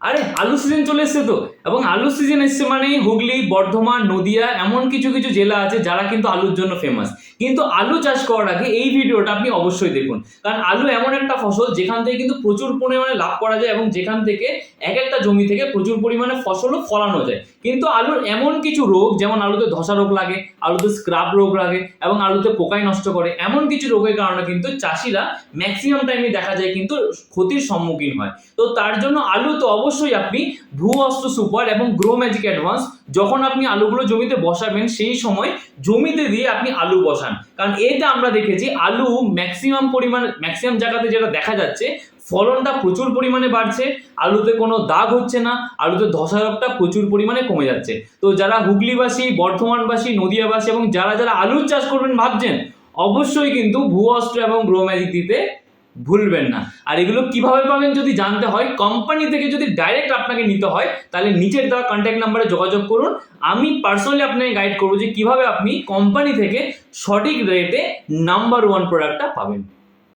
আরে আলু সিজন চলে এসছে তো, এবং আলু সিজন এসছে মানেই হুগলি, বর্ধমান, নদিয়া এমন কিছু কিছু জেলা আছে যারা কিন্তু আলুর জন্য ফেমাস। কিন্তু আলু চাষ করার আগে এই ভিডিওটা আপনি অবশ্যই দেখুন, কারণ আলু এমন একটা ফসল যেখান থেকে কিন্তু প্রচুর পরিমাণে লাভ করা যায় এবং যেখান থেকে এক একটা জমি থেকে প্রচুর পরিমাণে ফসলও ফলানো যায়। কিন্তু আলুর এমন কিছু রোগ, যেমন আলুতে ধসা রোগ লাগে, আলুতে স্ক্রাব রোগ লাগে এবং আলুতে পোকায় নষ্ট করে, এমন কিছু রোগের কারণে কিন্তু চাষিরা ম্যাক্সিমাম টাইমে দেখা যায় কিন্তু ক্ষতির সম্মুখীন হয়। তো তার জন্য আলু তো অবশ্যই আপনি ভূ অস্ত্র সুপার এবং গ্রো ম্যাজিক অ্যাডভান্স যখন আপনি আলুগুলো জমিতে বসাবেন সেই সময় জমিতে দিয়ে আপনি আলু বসান। কারণ এতে আমরা দেখেছি আলু ম্যাক্সিমাম জায়গাতে যেটা দেখা যাচ্ছে, ফলনটা প্রচুর পরিমাণে বাড়ছে, আলুতে কোনো দাগ হচ্ছে না, আলুতে ধসা রোগটা প্রচুর পরিমাণে কমে যাচ্ছে। তো যারা হুগলিবাসী, বর্ধমানবাসী, নদিয়াবাসী এবং যারা যারা আলুর চাষ করবেন ভাবছেন, অবশ্যই কিন্তু ভূ অস্ত্র এবং গ্রো ম্যাজিক দিতে ভুলবেন না। আর এগুলো কিভাবে পাবেন যদি জানতে হয়, কোম্পানি থেকে যদি ডাইরেক্ট আপনাকে নিতে হয়, তাহলে নিচের দেওয়া কন্ট্যাক্ট নাম্বারে যোগাযোগ করুন। আমি পার্সোনালি আপনাকে গাইড করবো যে কিভাবে আপনি কোম্পানি থেকে সঠিক রেটে নাম্বার 1 প্রোডাক্টটা পাবেন।